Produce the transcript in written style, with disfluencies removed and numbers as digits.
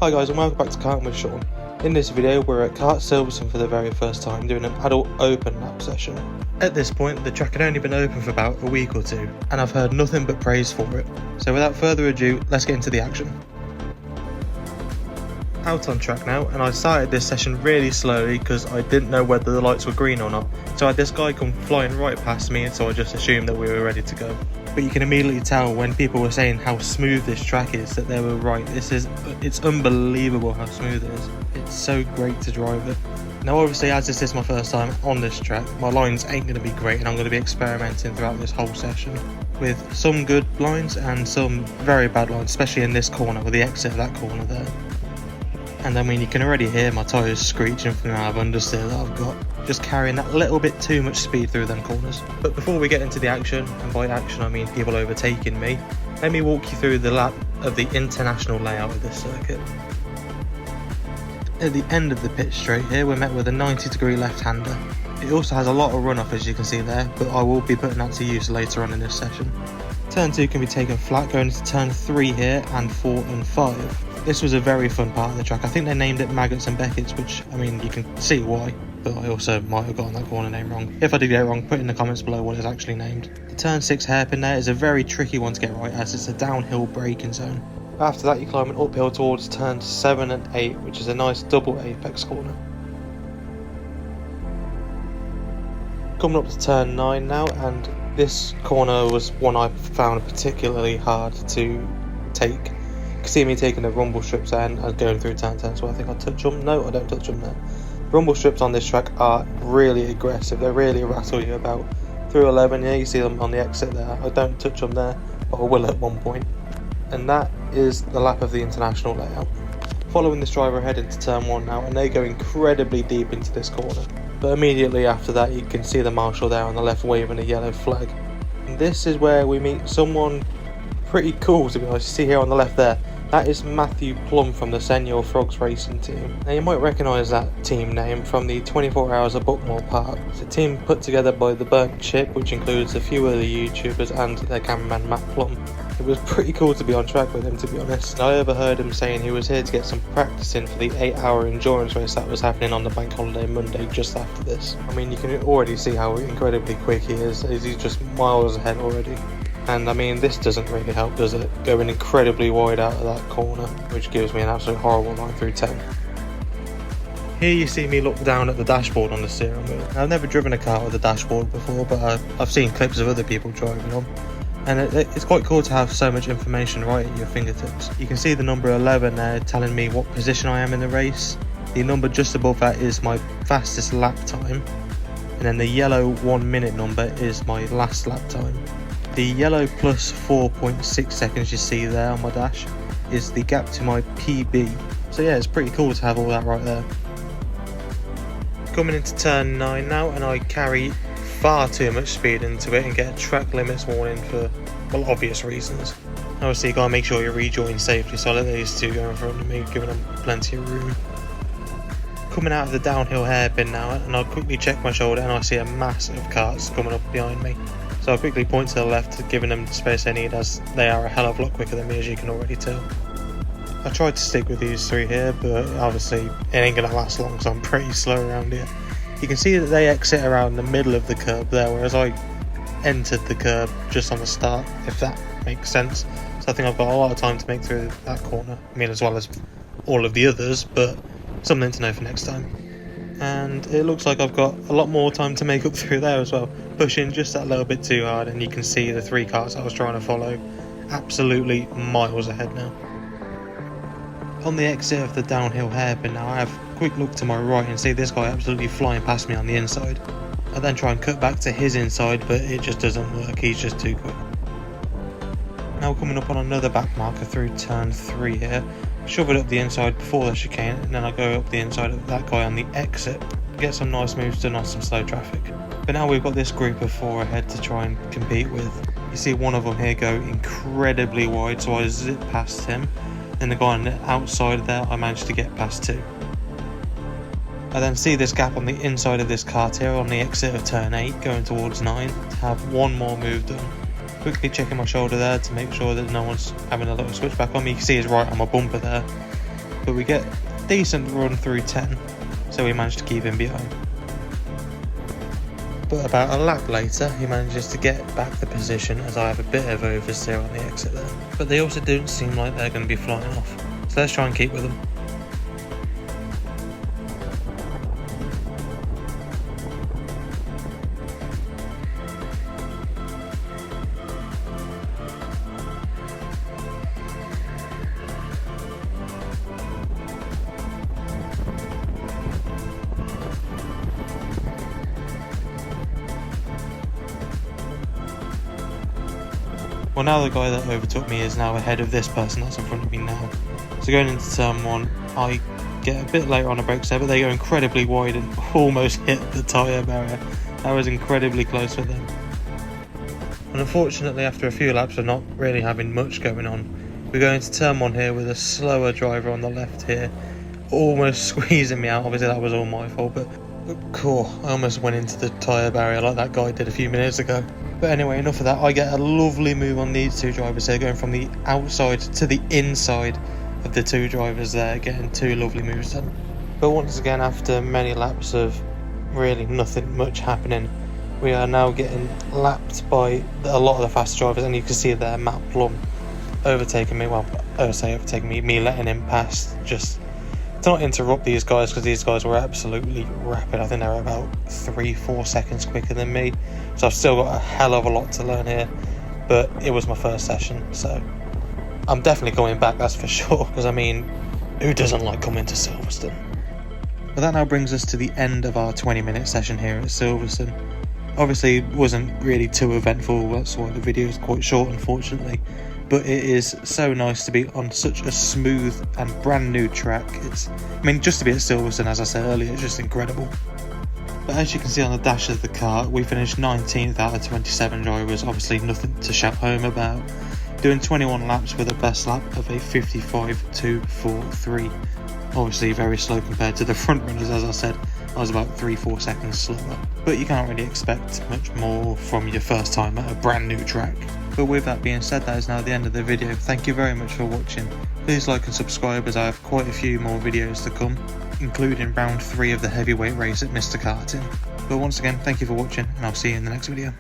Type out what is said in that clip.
Hi guys and welcome back to Karting with Sean. In this video we're at Kart Silverstone for the very first time doing an adult open lap session. At this point the track had only been open for about a week or two and I've heard nothing but praise for it. So without further ado, let's get into the action. Out on track now, and I started this session really slowly because I didn't know whether the lights were green or not. So I had this guy come flying right past me, and so I just assumed that we were ready to go. But you can immediately tell when people were saying how smooth this track is that they were right. It's unbelievable how smooth it is. It's so great to drive it. Now obviously, as this is my first time on this track, my lines ain't going to be great and I'm going to be experimenting throughout this whole session with some good lines and some very bad lines, especially in this corner with the exit of that corner there. And I mean, you can already hear my tyres screeching from the amount of understeer that I've got, just carrying that little bit too much speed through them corners. But before we get into the action, and by action I mean people overtaking me, let me walk you through the lap of the international layout of this circuit. At the end of the pit straight here, we're met with a 90-degree left-hander. It also has a lot of runoff, as you can see there, but I will be putting that to use later on in this session. Turn 2 can be taken flat going into turn 3 here, and 4 and 5. This was a very fun part of the track. I think they named it Maggots and Beckett's, which, I mean, you can see why, but I also might have gotten that corner name wrong. If I did get it wrong, put in the comments below what it's actually named. The turn 6 hairpin there is a very tricky one to get right, as it's a downhill braking zone. After that you climb an uphill towards turn 7 and 8, which is a nice double apex corner. Coming up to turn 9 now, and this corner was one I found particularly hard to take. You can see me taking the rumble strips there and going through turn 10, so I think I touch them. No, I don't touch them there. Rumble strips on this track are really aggressive, they really rattle you about. Through 11, yeah, you see them on the exit there. I don't touch them there, but I will at one point. And that is the lap of the international layout. Following this driver ahead into turn 1 now, and they go incredibly deep into this corner. But immediately after that you can see the marshal there on the left waving a yellow flag. And this is where we meet someone pretty cool, to be honest. You see here on the left there, that is Matthew Plum from the Senor Frogs racing team. Now you might recognise that team name from the 24 Hours of Buckmore Park. It's a team put together by the Burnt Chip, which includes a few other YouTubers and their cameraman Matt Plum. It was pretty cool to be on track with him, to be honest. I overheard him saying he was here to get some practice in for the 8-hour endurance race that was happening on the bank holiday Monday just after this. I mean, you can already see how incredibly quick he is. He's just miles ahead already. And I mean, this doesn't really help, does it? Going incredibly wide out of that corner, which gives me an absolute horrible 9 through 10. Here you see me look down at the dashboard on the steering wheel. I've never driven a car with a dashboard before, but I've seen clips of other people driving them. And it's quite cool to have so much information right at your fingertips. You can see the number 11 there telling me what position I am in the race. The number just above that is my fastest lap time. And then the yellow 1 minute number is my last lap time. The yellow plus 4.6 seconds you see there on my dash is the gap to my PB. So yeah, it's pretty cool to have all that right there. Coming into turn 9 now, and I carry far too much speed into it and get a track limits warning for, well, obvious reasons. Obviously you gotta make sure you rejoin safely, so I let these two go in front of me, giving them plenty of room. Coming out of the downhill hairpin now, and I quickly check my shoulder and I see a mass of carts coming up behind me. So I quickly point to the left, giving them the space they need, as they are a hell of a lot quicker than me, as you can already tell. I tried to stick with these three here, but obviously it ain't gonna last long, so I'm pretty slow around here. You can see that they exit around the middle of the curb there, whereas I entered the curb just on the start, if that makes sense. So I think I've got a lot of time to make through that corner, I mean as well as all of the others, but something to know for next time. And it looks like I've got a lot more time to make up through there as well, pushing just that little bit too hard, and you can see the three cars I was trying to follow absolutely miles ahead now. On the exit of the downhill hairpin now, I have a quick look to my right and see this guy absolutely flying past me on the inside. I then try and cut back to his inside, but it just doesn't work, he's just too quick. Now coming up on another back marker through turn 3 here, shove it up the inside before the chicane, and then I go up the inside of that guy on the exit, get some nice moves done on some slow traffic. But now we've got this group of 4 ahead to try and compete with. You see one of them here go incredibly wide, so I zip past him, and the guy on the outside there I managed to get past too. I then see this gap on the inside of this kart here on the exit of turn 8 going towards 9 to have one more move done. Quickly checking my shoulder there to make sure that no one's having a little switchback on me. You can see he's right on my bumper there. but we get a decent run through 10, so we managed to keep him behind. But about a lap later, he manages to get back the position as I have a bit of oversteer on the exit there. But they also don't seem like they're going to be flying off, so let's try and keep with them. Well, now the guy that overtook me is now ahead of this person that's in front of me now. So going into turn 1, I get a bit later on a brake set, but they go incredibly wide and almost hit the tyre barrier. That was incredibly close for them. And unfortunately, after a few laps of not really having much going on, we go into turn 1 here with a slower driver on the left here, almost squeezing me out. Obviously that was all my fault, but cool, I almost went into the tyre barrier like that guy did a few minutes ago. But anyway, enough of that. I get a lovely move on these two drivers here, going from the outside to the inside of the two drivers there, getting two lovely moves done. But once again, after many laps of really nothing much happening, we are now getting lapped by a lot of the fast drivers, and you can see there Matt Plum overtaking me. Well, I would say overtaking me letting him pass, just to not interrupt these guys, because these guys were absolutely rapid. I think they were about 3-4 seconds quicker than me, so I've still got a hell of a lot to learn here, but it was my first session, so I'm definitely coming back, that's for sure, because I mean, who doesn't like coming to Silverstone? But that now brings us to the end of our 20-minute session here at Silverstone. Obviously it wasn't really too eventful, that's why the video is quite short, unfortunately. But it is so nice to be on such a smooth and brand new track. Just to be at Silverstone, as I said earlier, it's just incredible. But as you can see on the dash of the car, we finished 19th out of 27 drivers, obviously nothing to shout home about. Doing 21 laps with a best lap of a 55.243. Obviously very slow compared to the front runners, as I said. I was about 3-4 seconds slower. But you can't really expect much more from your first time at a brand new track. But with that being said, that is now the end of the video. Thank you very much for watching. Please like and subscribe, as I have quite a few more videos to come, including round 3 of the heavyweight race at Mr. Karting. But once again, thank you for watching, and I'll see you in the next video.